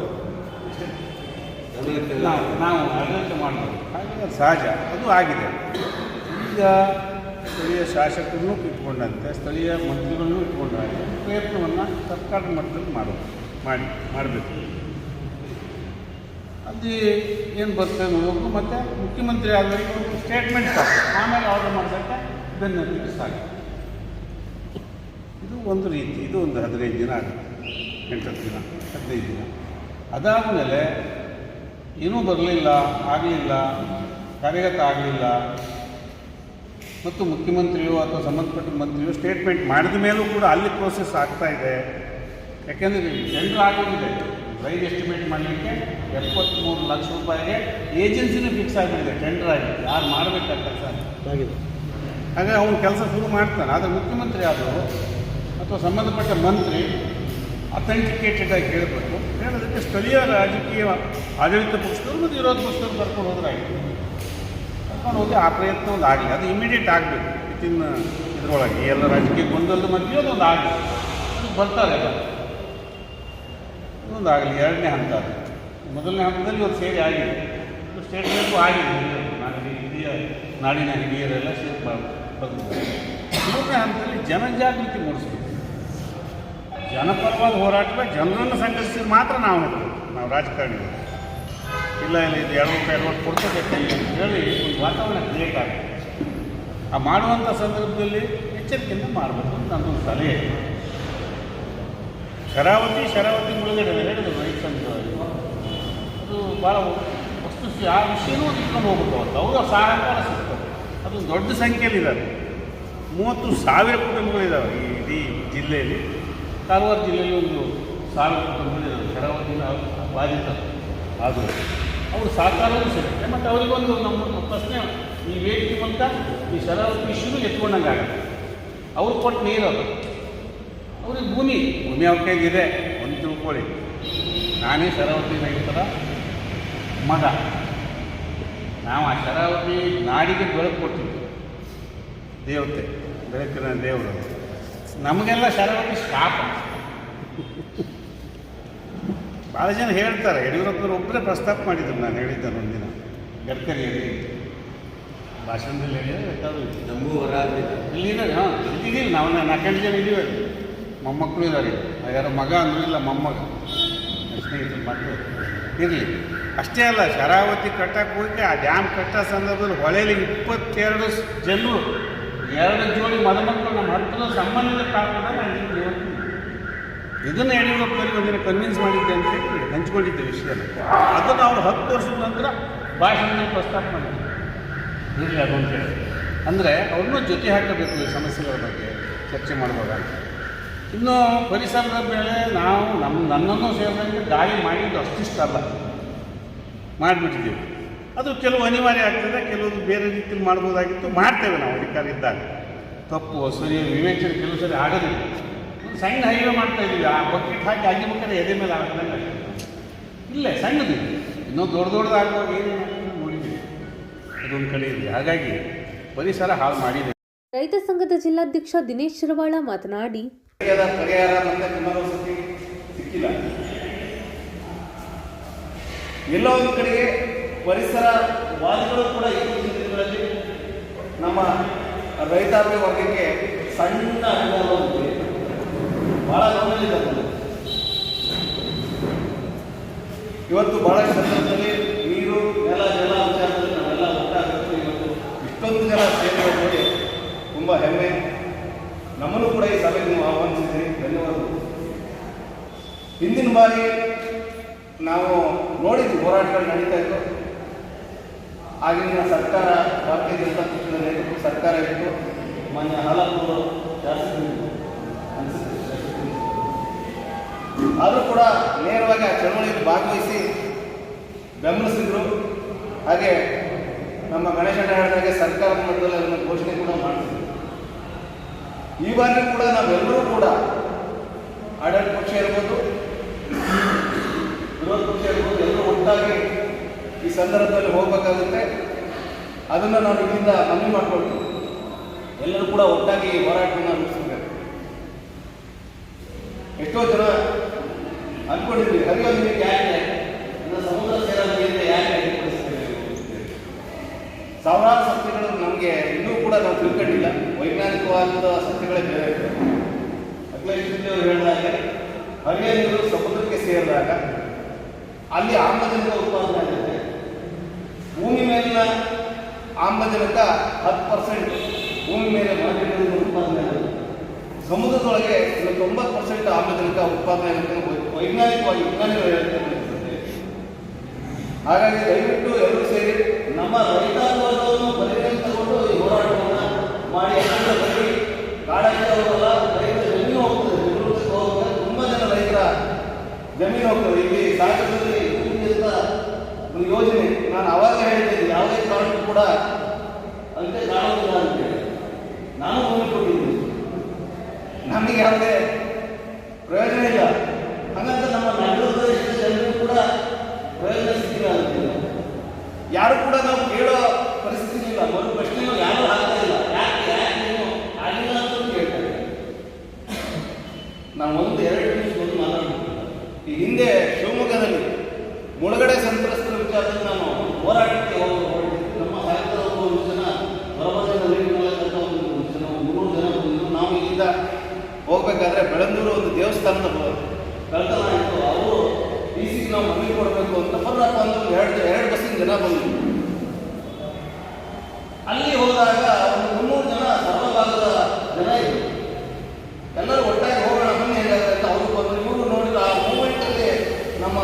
ನಾವು ಆಡಳಿತ ಮಾಡಬಹುದು, ಹಾಗೆ ಅದು ಸಹಜ, ಅದು ಆಗಿದೆ. ಈಗ ಸ್ಥಳೀಯ ಶಾಸಕರನ್ನು ಇಟ್ಕೊಂಡಂತೆ ಸ್ಥಳೀಯ ಮಂತ್ರಿಗಳನ್ನು ಇಟ್ಕೊಂಡಾಗ ಪ್ರಯತ್ನವನ್ನು ಸರ್ಕಾರದ ಮಟ್ಟದಲ್ಲಿ ಮಾಡಬೇಕು. ಅದು ಏನು ಬರ್ತದೆ ನೋಡಬೇಕು. ಮತ್ತು ಮುಖ್ಯಮಂತ್ರಿ ಆದವರಿಗೆ ಒಂದು ಸ್ಟೇಟ್ಮೆಂಟ್ ಸಾಕು, ಆಮೇಲೆ ಆರ್ಡರ್ ಮಾಡೋದಕ್ಕೆ ಬೆನ್ನತ್ತಿಗೆ ಸಾಕು. ಇದು ಒಂದು ರೀತಿ. ಇದು ಒಂದು 15 ದಿನ ಆಗುತ್ತೆ, 8 ದಿನ 15 ದಿನ. ಅದಾದಮೇಲೆ ಏನೂ ಬರಲಿಲ್ಲ, ಆಗಲಿಲ್ಲ, ಕಾರ್ಯಗತ ಆಗಲಿಲ್ಲ ಮತ್ತು ಮುಖ್ಯಮಂತ್ರಿಯೋ ಅಥವಾ ಸಂಬಂಧಪಟ್ಟ ಮಂತ್ರಿಯೋ ಸ್ಟೇಟ್ಮೆಂಟ್ ಮಾಡಿದ ಮೇಲೂ ಕೂಡ ಅಲ್ಲಿ ಪ್ರೋಸೆಸ್ ಆಗ್ತಾಯಿದೆ. ಯಾಕೆಂದರೆ ಟೆಂಡರ್ ಆಗೋಗಿದೆ, ಪ್ರೈಸ್ ಎಸ್ಟಿಮೇಟ್ ಮಾಡಲಿಕ್ಕೆ 73 ಲಕ್ಷ ರೂಪಾಯಿಗೆ ಏಜೆನ್ಸಿನೂ ಫಿಕ್ಸ್ ಆಗಿಬಿಟ್ಟಿದೆ, ಟೆಂಡರ್ ಆಗಿ ಯಾರು ಮಾಡಬೇಕಾದ ಕೆಲಸ ಆಗಿದೆ. ಹಾಗಾಗಿ ಅವನು ಕೆಲಸ ಶುರು ಮಾಡ್ತಾನೆ. ಆದರೆ ಮುಖ್ಯಮಂತ್ರಿ ಆದವರು ಅಥವಾ ಸಂಬಂಧಪಟ್ಟ ಮಂತ್ರಿ ಅಥೆಂಟಿಕೇಟೆಡ್ ಆಗಿ ಹೇಳಬೇಕು. ಹೇಳೋದಕ್ಕೆ ಸ್ಥಳೀಯ ರಾಜಕೀಯ ಆಡಳಿತ ಪಕ್ಷದವರು ಮತ್ತು ವಿರೋಧ ಪಕ್ಷದವರು ಕರ್ಕೊಂಡು ಹೋದ್ರಾಗಿತ್ತು. ಕರ್ಕೊಂಡು ಹೋಗಿ ಆ ಪ್ರಯತ್ನ ಒಂದು ಆಗಲಿ, ಅದು ಇಮಿಡಿಯೇಟ್ ಆಗಬೇಕು. ವಿತಿನ್ ಇದರೊಳಗೆ ಎಲ್ಲ ರಾಜಕೀಯ ಗೊಂದಲದ ಮಧ್ಯೆ ಅದೊಂದು ಆಗಲಿ, ಅದು ಬರ್ತಾರೆ ಎಲ್ಲ ಇದೊಂದು ಆಗಲಿ. ಎರಡನೇ ಹಂತ ಅದು. ಮೊದಲನೇ ಹಂತದಲ್ಲಿ ಒಂದು ಸೇರಿ ಆಗಿದೆ, ಸ್ಟೇಟ್ಮೆಂಟು ಆಗಿದೆ. ನಾಡಿನ ಹಿರಿಯರೆಲ್ಲ ಸೇರಿ ಬಂದಿದ್ದಾರೆ. ಮೂರನೇ ಹಂತದಲ್ಲಿ ಜನಜಾಗೃತಿ ಮೂಡಿಸಬೇಕು. ಜನಪರವಾದ ಹೋರಾಟದ ಜನರನ್ನು ಸಂಘಟಿಸಿದ್ರೆ ಮಾತ್ರ ನಾವು ರಾಜಕಾರಣಿಗಳು ಇಲ್ಲ ಇದು 2 ರೂಪಾಯಿ ನೋಟ್ ಕೊಡ್ಕೋಬೇಕು ಅಂತ ಹೇಳಿ ಒಂದು ವಾತಾವರಣ ಕ್ರಿಯೇಟ್ ಆಗುತ್ತೆ. ಆ ಮಾಡುವಂಥ ಸಂದರ್ಭದಲ್ಲಿ ಎಚ್ಚರಿಕೆಯಿಂದ ಮಾಡಬೇಕು ಅಂತ ನನ್ನೊಂದು ಸಲಹೆ. ಶರಾವತಿ ಮುಳುಗಡೆ ಹೇಳಿದ್ರು ರೈತ ಸಂಘವಾಗಿ, ಅದು ಭಾಳ ವಸ್ತು ಆ ವಿಷಯನೂ ಇಟ್ಕೊಂಡು ಹೋಗ್ಬೇಕು. ಅವರು ಸಹಕಾರ ಸಿಗ್ತದೆ. ಅದು ದೊಡ್ಡ ಸಂಖ್ಯೆಯಲ್ಲಿದ್ದಾರೆ. 30,000 ಕುಟುಂಬಗಳಿದ್ದಾವೆ ಈ ಇಡೀ ಜಿಲ್ಲೆಯಲ್ಲಿ. ಕಾರವಾರ ಜಿಲ್ಲೆಯಲ್ಲಿ 1,000 ಕುಟುಂಬಗಳಿದ್ದಾವೆ ಶರಾವತಿನ ಬಾಧಿತ. ಅದು ಅವರು ಸಹಕಾರವೂ ಸಿಗುತ್ತೆ. ಮತ್ತು ಅವರಿಗೊಂದು ನಮ್ಮ ಪ್ರಶ್ನೆ ಈ ವೇದಿಕೆ ಮೂಲಕ ಈ ಶರಾವತಿ ಇಶ್ಯೂನು ಎತ್ಕೊಂಡಂಗೆ ಆಗುತ್ತೆ. ಅವ್ರು ಕೊಟ್ಟು ನೀರು ಅದು ಅವ್ರಿಗೆ ಭೂಮಿ ಅವ್ರ ಕೈಗಿದೆ. ಒಂದು ತಿಳ್ಕೊಳ್ಳಿ, ನಾನೇ ಶರಾವತಿ ರೈತರ ಮಗ. ನಾವು ಆ ಶರಾವತಿ ನಾಡಿಗೆ ಬೆಳಕು ಕೊಟ್ಟಿದ್ವಿ. ದೇವತೆ, ಬೆಳಕಿನ ದೇವರು. ನಮಗೆಲ್ಲ ಶರಾವತಿ ಶಾಪ. ಭಾಳ ಜನ ಹೇಳ್ತಾರೆ. ಯಡಿಯೂರಪ್ಪನವರು ಒಬ್ಬರೇ ಪ್ರಸ್ತಾಪ ಮಾಡಿದ್ರು. ನಾನು ಹೇಳಿದ್ದೆ ಒಂದಿನ ಗಡ್ಕರಿಯಲ್ಲಿ ಭಾಷಣದಲ್ಲಿ ಹೇಳಿದ್ರೆ ನಮಗೂ ಹೊರ ಇಲ್ಲಿದ್ದಾರೆ. ಹಾಂ, ಇದ್ದೀವಿ ನಾವು 4 ಜನ ಇದ್ದೀವಿ. ಮೊಮ್ಮಕ್ಕಳು ಇದ್ದಾರೆ. ಯಾರೋ ಮಗ ಅಂದರೂ ಇಲ್ಲ, ಮೊಮ್ಮಗ ಸ್ನೇಹಿತರು ಮಕ್ಕಳು ಇರಲಿ. ಅಷ್ಟೇ ಅಲ್ಲ, ಶರಾವತಿ ಕಟ್ಟಕ್ಕೆ ಹೋಗಿ ಆ ಡ್ಯಾಮ್ ಕಟ್ಟೋ ಸಂದರ್ಭದಲ್ಲಿ ಹೊಳೆಯಲ್ಲಿ 22 ಜನರು 2 ಜೋಡಿ ಮದುಮಕ್ಕಳು ನಮ್ಮ ಹತ್ತಿರ ಸಂಬಂಧದ ಕಾರಣದಾಗ ಇದನ್ನು ಯಡಿಯೂರಪ್ಪನವರಿಗೆ ಒಂದಿನ ಕನ್ವಿನ್ಸ್ ಮಾಡಿದ್ದೆ ಅಂತ ಹೇಳಿ ಹಂಚ್ಕೊಂಡಿದ್ದೆ ವಿಷಯನ. ಅದನ್ನು ಅವರು 10 ವರ್ಷದ ನಂತರ ಭಾಷಣದಲ್ಲಿ ಪ್ರಸ್ತಾಪ ಮಾಡಿದ್ರು. ಇರಲಿ ಅದೊಂದು ಹೇಳಿ ಅಂದರೆ ಅವ್ರನ್ನೂ ಜೊತೆ ಹಾಕಬೇಕು ಈ ಸಮಸ್ಯೆಗಳ ಬಗ್ಗೆ ಚರ್ಚೆ ಮಾಡುವಾಗ. ಇನ್ನು ಪರಿಸರದ ಮೇಲೆ ನಾವು ನನ್ನನ್ನು ಸೇರಿದಂತೆ ದಾಳಿ ಮಾಡಿದ್ದು ಅಷ್ಟಿಷ್ಟಲ್ಲ, ಮಾಡಿಬಿಟ್ಟಿದ್ದೀವಿ. ಅದು ಕೆಲವು ಅನಿವಾರ್ಯ ಆಗ್ತದೆ, ಕೆಲವು ಬೇರೆ ರೀತಿಯಲ್ಲಿ ಮಾಡ್ಬೋದಾಗಿತ್ತು. ಮಾಡ್ತೇವೆ ನಾವು ಅಧಿಕಾರ ಇದ್ದಾಗ. ತಪ್ಪು ಸರಿ ವಿವೇಚನೆ ಕೆಲವು ಸರಿ ಆಗೋದಿಲ್ಲ. ಒಂದು ಸಣ್ಣ ಹೈವೇ ಮಾಡ್ತಾಯಿದ್ದೀವಿ, ಆ ಬಕೆಟ್ ಹಾಕಿ ಅಗಿಬೇಕಾದ್ರೆ ಎದೆ ಮೇಲೆ ಆಗ್ತದೆ. ಇಲ್ಲೇ ಸಣ್ಣದಿದೆ, ಇನ್ನೂ ದೊಡ್ಡದಾಗುವಾಗ ಏನೇನು ನೋಡಿದ್ದೀವಿ. ಅದೊಂದು ಕಡೆ ಇದೆ. ಹಾಗಾಗಿ ಪರಿಸರ ಹಾಳು ಮಾಡಿದೆ. ರೈತ ಸಂಘದ ಜಿಲ್ಲಾಧ್ಯಕ್ಷ ದಿನೇಶ್ ಶಿರವಾಳ ಮಾತನಾಡಿ, ಪರಿಹಾರ ಮತ್ತೆ ಪುನರ್ವಸತಿ ಸಿಕ್ಕಿಲ್ಲ. ಎಲ್ಲೋ ಒಂದು ಕಡೆಗೆ ಪರಿಸರ ವಾದಿಗಳು ಕೂಡ ಇತ್ತೀಚಿನ ದಿನಗಳಲ್ಲಿ ನಮ್ಮ ರೈತಾಪಿ ವರ್ಗಕ್ಕೆ ಸಣ್ಣ ಅನುಭವ ಭಾಳ ನೋಡಲಿಲ್ಲ. ಇವತ್ತು ಬಹಳಷ್ಟು ಸಂದರ್ಭದಲ್ಲಿ ನೀರು ನೆಲ ಜಲ ವಿಚಾರದಲ್ಲಿ ನಾವೆಲ್ಲ ಒಟ್ಟಾಗಬೇಕು. ಇವತ್ತು ಇಷ್ಟೊಂದು ಜನ ಸೇರಿದ ನೋಡಿ ತುಂಬ ಹೆಮ್ಮೆ. ನಮ್ಮನ್ನು ಕೂಡ ಈ ಸಭೆಗೆ ನೀವು ಆಹ್ವಾನಿಸಿದ್ದೀರಿ, ಧನ್ಯವಾದಗಳು. ಹಿಂದಿನ ಬಾರಿ ನಾವು ನೋಡಿದ್ವಿ ಹೋರಾಟಗಳು ನಡೀತಾ ಇತ್ತು. ಆಗಿನ ಸರ್ಕಾರ ಭಾರತೀಯ ಜನತಾ ಪಕ್ಷದ ನೇತೃತ್ವ ಸರ್ಕಾರ ಇತ್ತು. ಮಾನ್ಯ ಹಾಲಪ್ಪರು ಶಾಸಕರು ಅನಿಸುತ್ತೆ. ಆದರೂ ಕೂಡ ನೇರವಾಗಿ ಆ ಚಳವಳಿಯಲ್ಲಿ ಭಾಗವಹಿಸಿ ಬೆಂಬಲಿಸಿದ್ರು. ಹಾಗೆ ನಮ್ಮ ಗಣೇಶಣ್ಣ ಹೇಳಿದಾಗೆ ಸರ್ಕಾರದ ಮಟ್ಟದಲ್ಲಿ ಅದನ್ನು ಘೋಷಣೆ ಕೂಡ ಮಾಡಿದ್ರು. ಈ ಬಾರಿ ಕೂಡ ನಾವೆಲ್ಲರೂ ಕೂಡ ಆಡಳಿತ ಪಕ್ಷ ಇರ್ಬೋದು, ವಿರೋಧ ಪಕ್ಷ ಇರ್ಬೋದು, ಎಲ್ಲರೂ ಒಟ್ಟಾಗಿ ಈ ಸಂದರ್ಭದಲ್ಲಿ ಹೋಗಬೇಕಾಗುತ್ತೆ. ಅದನ್ನು ನಾವು ಇಲ್ಲಿಂದ ಮನವಿ ಮಾಡಿಕೊಳ್ತೀವಿ. ಎಲ್ಲರೂ ಕೂಡ ಒಟ್ಟಾಗಿ ಹೋರಾಟವನ್ನು ರೂಪಿಸಬೇಕು. ಎಷ್ಟೋ ಜನ ಅಂದ್ಕೊಂಡಿದ್ವಿ ಹರಿಯೋ ನೀರಿಗೆ ಯಾಕೆ ಸಮುದ್ರ ಸೇರೋ ನೀರಿಗೆ ಯಾಕೆ ಅಡ್ಡಿಪಡಿಸ್ತೇವೆ. ಸಾವಿರಾರು ಸತ್ಯಗಳು ನಮಗೆ ಇನ್ನೂ ಕೂಡ ನಾವು ತಿಳ್ಕೊಂಡಿಲ್ಲ. ವೈಜ್ಞಾನಿಕವಾದ ಸತ್ಯಗಳೇ ಬೇರೆ ಇರ್ತವೆ. ಅಖಿಲೇಶ್ವರದೇವರು ಹೇಳಿದಾಗ ಹರಿಯೋ ನೀರು ಸಮುದ್ರಕ್ಕೆ ಸೇರಿದಾಗ ಅಲ್ಲಿ ಆಮ್ಲಜನಕ ಉತ್ಪಾದನೆ ಆಗುತ್ತೆ. ಭೂಮಿ ಮೇಲಿನ ಆಮ್ಲಜನಕ 10% ಭೂಮಿ ಮೇಲೆ ಮಳೆನೀರಿನ ಉತ್ಪಾದನೆ ಆಗುತ್ತೆ. ಸಮುದ್ರದೊಳಗೆ 90% ಆಮ್ಲಜನಕ ಉತ್ಪಾದನೆ ಆಗುತ್ತೆ. ವೈಜ್ಞಾನಿಕವಾಗಿ ವಿಜ್ಞಾನಿಗಳು ಹೇಳುತ್ತೆ. ಹಾಗಾಗಿ ದಯವಿಟ್ಟು ಎಲ್ಲರೂ ಸೇರಿ ನಮ್ಮ ರೈತಾಂಗವನ್ನು ಪರಿಗಣನೆ ತಗೊಂಡು ಈ ಹೋರಾಟವನ್ನು ಮಾಡಿ ಬರೀ ಕಾಡಾಗಿರೋಲ್ಲ, ರೈತರ ಜಮೀನು ಹೋಗ್ತದೆ. ಬೆಂಗಳೂರಿಗೆ ಹೋಗುವಾಗ ತುಂಬ ಜನ ರೈತರ ಜಮೀನು ಹೋಗ್ತದೆ. ಇಲ್ಲಿ ಸಾಗರದಲ್ಲಿ ಭೂಮಿ ಅಂತ ಒಂದು ಯೋಜನೆ, ನಾನು ಅವಾಗ ಹೇಳಿದ್ದೇನೆ ಯಾವುದೇ ಕಾರಣಕ್ಕೂ ಕೂಡ ಅಂತೆ ಕಾಣೋದಿಲ್ಲ ಅಂತೇಳಿ. ನಾನು ಭೂಮಿ ಕೊಟ್ಟಿದ್ದೀನಿ, ನಮಗೆ ಯಾವುದೇ ಪ್ರಯೋಜನ ಇಲ್ಲ. ಹಾಗಂತ ನಮ್ಮ ನಗರ ಪ್ರದೇಶದ ಜನರು ಕೂಡ ಪ್ರಯೋಜನ ಸಿಕ್ಕಿಲ್ಲ ಅಂತಿಲ್ಲ. ಯಾರು ಕೂಡ ನಾವು ಕೇಳೋ ಪರಿಸ್ಥಿತಿ ಇಲ್ಲ. ಒಂದು ಪ್ರಶ್ನೆಗಳು ಯಾರು ಆಗ್ತಾ ಇಲ್ಲ. ಯಾಕೆ ನೀವು ಆಗಿಲ್ಲ ಅಂತ ಕೇಳ್ತಾರೆ. ನಾವು ಒಂದು 2 ನಿಮಿಷ ಒಂದು ಮಾತಾಡಬೇಕು. ಈ ಹಿಂದೆ ಶಿವಮೊಗ್ಗದಲ್ಲಿ ಮುಳುಗಡೆ ಸಂತ್ರಸ್ತರ ವಿಚಾರದಲ್ಲಿ ನಾನು ಹೋರಾಟಕ್ಕೆ ಹೊರಟಿದ್ದು. ನಮ್ಮ ಸಾಹಿತ್ಯದ ಒಂದು ಜನ ಹೊರಬಂದ ರೇಡಿನಲ್ಲಂತ ಒಂದು ಜನ 300 ಜನ ಬಂದಿದ್ದು. ನಾವು ಇಲ್ಲಿಂದ ಹೋಗ್ಬೇಕಾದ್ರೆ ಬೆಳಂದೂರು ಒಂದು ದೇವಸ್ಥಾನದ ಕಳ್ತನ ಆಯಿತು. ಅವರು DC ನಾವು ಮನವಿ ಕೊಡಬೇಕು ಅಂತ ಬರ್ರಪ್ಪ ಅಂದ್ರೆ 2 ಬಸ್ಸಿನ ಜನ ಬಂದಿದ್ರು. ಅಲ್ಲಿ ಹೋದಾಗ ಒಂದು 300 ಜನ ಸರ್ವಭಾಗದ ಜನ ಇದ್ರು. ಎಲ್ಲರೂ ಒಟ್ಟಾಗಿ ಹೋಗೋಣ ಬನ್ನಿ ಹೇಗಾಗುತ್ತೆ ಅಂತ ಅವರು ಬಂದರು. ಇವರು ನೋಡಿದ ಆ ಮೂಮೆಂಟಲ್ಲಿ ನಮ್ಮ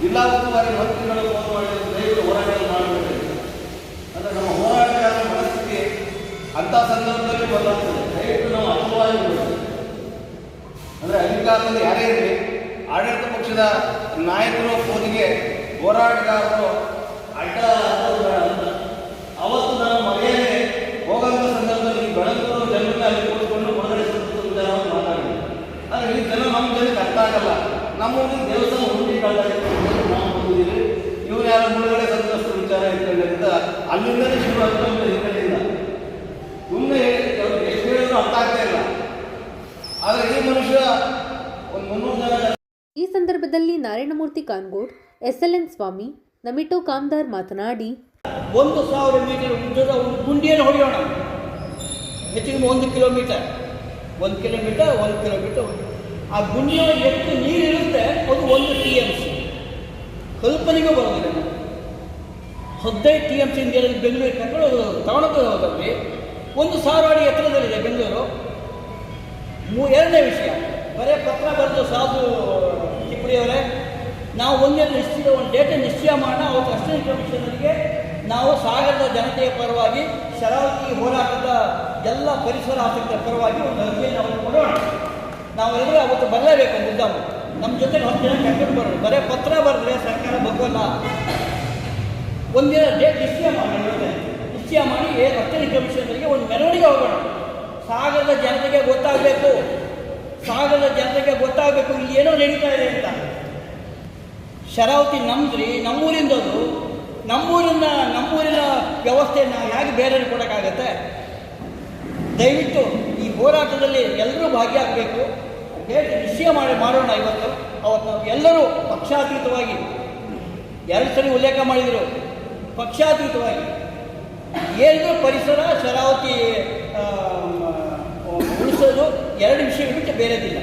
ಜಿಲ್ಲಾ ಉಸ್ತುವಾರಿ ಮಂತ್ರಿಗಳು ಫೋನ್ ಮಾಡಿದ್ರು, ದಯವಿಟ್ಟು ಹೋರಾಟಗಳು ಮಾಡಬೇಕು ಅಂದರೆ ನಮ್ಮ ಹೋರಾಟಗಾರರ ಮನಸ್ಥಿತಿ ಅಂಥ ಸಂದರ್ಭದಲ್ಲಿ ಬದಲಾಗ್ತದೆ. ದಯವಿಟ್ಟು ನಾವು ಅರ್ಥವಾಗಿ ಅಂದರೆ ಅಧಿಕಾರದಲ್ಲಿ ಯಾರೇ ಇರಲಿ, ಆಡಳಿತ ಪಕ್ಷದ ನಾಯಕರು ಫೋನಿಗೆ ಹೋರಾಟಗಾರರು ಅಡ್ಡ ಅಂತ ಅವತ್ತು ನಾನು ಮರ್ಯಾದೆ ಹೋಗೋಂಥ ಸಂದರ್ಭದಲ್ಲಿ ಬೆಳಗೂರು ಜನರನ್ನ ಅಲ್ಲಿ ಕೂತ್ಕೊಂಡು ಹೊರಗಡೆ ವಿಚಾರವನ್ನು ಮಾತಾಡಿದ್ವಿ. ಆದರೆ ಈ ಜನ ನಮ್ಮ ಜನಕ್ಕೆ ಅರ್ಥ ಆಗಲ್ಲ. ನಮ್ಮೂರಿಗೆ ದೇವಸ್ಥಾನ ಹುಡುಗಿ ನಾವು ಬಂದಿದ್ದೀವಿ, ಇವ್ರು ಯಾರು ಮುಳುಗಡೆ ಸಂತ್ರಸ್ತರ ವಿಚಾರ ಇಟ್ಕೊಂಡಿದ್ದ ಅಲ್ಲಿಂದಲೇ ಶುರು ಆಗ್ತದೆ. ಇಟ್ಕೊಂಡಿಲ್ಲ ಸುಮ್ಮನೆ ಎಷ್ಟು ಹೇಳಿದ್ರು ಅರ್ಥ ಆಗ್ತಾ ಇಲ್ಲ. ಆದರೆ ಈ ಮನುಷ್ಯ ಒಂದು 300 ಜನ. ಈ ಸಂದರ್ಭದಲ್ಲಿ ನಾರಾಯಣಮೂರ್ತಿ ಕಾನ್ಗೋಡ್, SLN ಸ್ವಾಮಿ, ನಮಿಟೋ ಕಾಮ್ದಾರ್ ಮಾತನಾಡಿ 1,000 ಮೀಟರ್ ಉದ್ದದ ಒಂದು ಗುಂಡಿಯನ್ನು ಹೊಡೆಯೋಣ. ಹೆಚ್ಚಿಗೆ 1 ಕಿಲೋಮೀಟರ್ ಆ ಗುಂಡಿಯೊಳಗೆ ಎಷ್ಟು ನೀರಿರುತ್ತೆ ಅದು 1 TMC. ಕಲ್ಪನೆಗೂ ಬರೋದಿಲ್ಲ. 15 TMC ನೀರಲ್ಲಿ ಬೆಂಗಳೂರಿಗೆ ಕರ್ಕೊಂಡು ತಗೊಂಡು ಹೋದಲ್ಲಿ 1,000 ಅಡಿ ಎತ್ತರದಲ್ಲಿದೆ ಬೆಂಗಳೂರು. ಎರಡನೇ ವಿಷಯ, ಬರೇ ಪತ್ರ ಬರೆದು ಸಾಧು ಚಿಪ್ಪುಡಿಯವರೇ, ನಾವು ಒಂದು ಡೇಟ್ ನಿಶ್ಚಯ ಮಾಡೋಣ. ಅವತ್ತು ಅಸಿಸ್ಟೆಂಟ್ ಕಮಿಷನರ್ಗೆ ನಾವು ಸಾಗರದ ಜನತೆಯ ಪರವಾಗಿ, ಶರಾವತಿ ಹೋರಾಟದ ಎಲ್ಲ ಪರಿಸರ ಆಸಕ್ತರ ಪರವಾಗಿ ಒಂದು ಅರ್ಜಿಯನ್ನು ಅವರು ಕೊಡೋಣ. ನಾವೆಲ್ಲರೂ ಅವತ್ತು ಬರಲೇಬೇಕು. ಮುದ್ದಾಮು ನಮ್ಮ ಜೊತೆ 10 ಜನ ಕರ್ಕೊಂಡು ಬರೋಣ. ಬರೇ ಪತ್ರ ಬರೆದ್ರೆ ಸರ್ಕಾರ ಬಗ್ಗೋಲ್ಲ. ಒಂದಿನ ಡೇಟ್ ನಿಶ್ಚಯ ಮಾಡಿ ಅಸಿಸ್ಟೆಂಟ್ ಕಮಿಷನರ್ಗೆ ಒಂದು ಮೆರವಣಿಗೆ ಹೋಗೋಣ. ಸಾಗರದ ಜನತೆಗೆ ಗೊತ್ತಾಗಬೇಕು, ಇಲ್ಲಿ ಏನೋ ನಡೀತಾ ಇದೆ ಅಂತ. ಶರಾವತಿ ನಮ್ದ್ರಿ, ನಮ್ಮೂರಿಂದದು. ನಮ್ಮೂರಿನ ವ್ಯವಸ್ಥೆಯನ್ನು ಹೇಗೆ ಬೇರೆಯವ್ರಿಗೆ ಕೊಡೋಕ್ಕಾಗತ್ತೆ? ದಯವಿಟ್ಟು ಈ ಹೋರಾಟದಲ್ಲಿ ಎಲ್ಲರೂ ಭಾಗಿಯಾಗಬೇಕು. ಡೇಟ್ ನಿಶ್ಚಯ ಮಾಡೋಣ. ಅವತ್ತು ನಾವು ಎಲ್ಲರೂ ಪಕ್ಷಾತೀತವಾಗಿ, 2 ಸರಿ ಉಲ್ಲೇಖ ಮಾಡಿದರು, ಪಕ್ಷಾತೀತವಾಗಿ ಏನಿದ್ರು ಪರಿಸರ ಶರಾವತಿ ಉಳಿಸೋದು 2 ವಿಷಯ ಬಿಟ್ಟು ಬೇರೆದಿಲ್ಲ.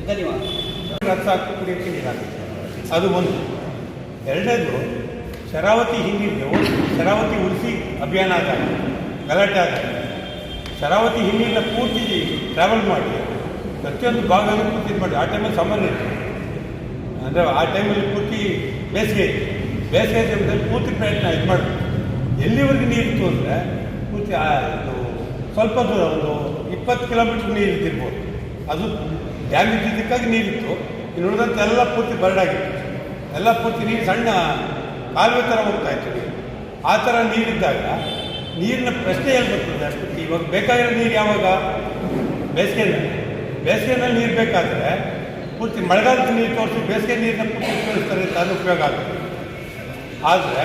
ಧನ್ಯವಾದ. ಸಾಕು ಕುಡಿಯೋಕ್ಕೆ ನೀರಾಗುತ್ತೆ, ಅದು ಒಂದು. ಎರಡನೇದು, ಶರಾವತಿ ಶರಾವತಿ ಉಳಿಸಿ ಅಭಿಯಾನ ಆದಾಗ ಗಲಾಟೆ ಆದಾಗ ಶರಾವತಿ ಹಿನ್ನೀರನ್ನ ಪೂರ್ತಿ ಟ್ರಾವೆಲ್ ಮಾಡಿ ಪ್ರತಿಯೊಂದು ಭಾಗದಲ್ಲಿ ಪೂರ್ತಿ ಇದು ಮಾಡಿ. ಆ ಟೈಮಲ್ಲಿ ಸಾಮಾನ್ಯ ಇತ್ತು, ಅಂದರೆ ಆ ಟೈಮಲ್ಲಿ ಪೂರ್ತಿ ಬೇಸಿಗೆ ಟೈಮಲ್ಲಿ ಪೂರ್ತಿ ಪ್ರಯತ್ನ ಇದು ಮಾಡಬೇಕು. ಎಲ್ಲಿವರೆಗೆ ನೀರಿತ್ತು ಅಂದರೆ ಪೂರ್ತಿ ಇದು ಸ್ವಲ್ಪ ದೂರ ಒಂದು 20 ಕಿಲೋಮೀಟ್ರ್ ನೀರು ಇದ್ದಿರ್ಬೋದು. ಅದು ಡ್ಯಾಮ್ ಇದ್ದಿದ್ದಕ್ಕಾಗಿ ನೀರಿತ್ತು. ಇನ್ನು ಉಳಿದಂತೆ ಎಲ್ಲ ಪೂರ್ತಿ ಬರಡಾಗಿತ್ತು. ಎಲ್ಲ ಪೂರ್ತಿ ನೀರು ಸಣ್ಣ ಕಾಲುವೆ ಥರ ಹೋಗ್ತಾ ಇತ್ತು ನೀರು. ಆ ಥರ ನೀರಿದ್ದಾಗ ನೀರಿನ ಪ್ರಶ್ನೆ ಎಲ್ಲಿ ಬರ್ತದೆ? ಅಷ್ಟು ಇವಾಗ ಬೇಕಾಗಿರೋ ನೀರು ಯಾವಾಗ? ಬೇಸಿಗೆನಲ್ಲಿ ನೀರು ಬೇಕಾದರೆ ಪೂರ್ತಿ ಮಳೆಗಾಲದ ನೀರು ತೋರಿಸಿ ಬೇಸಿಗೆ ನೀರನ್ನ ಪೂರ್ತಿ ಉಪಯೋಗಿಸ್ತಾರೆ ಅಂತ ಅದು ಉಪಯೋಗ ಆಗುತ್ತೆ. ಆದರೆ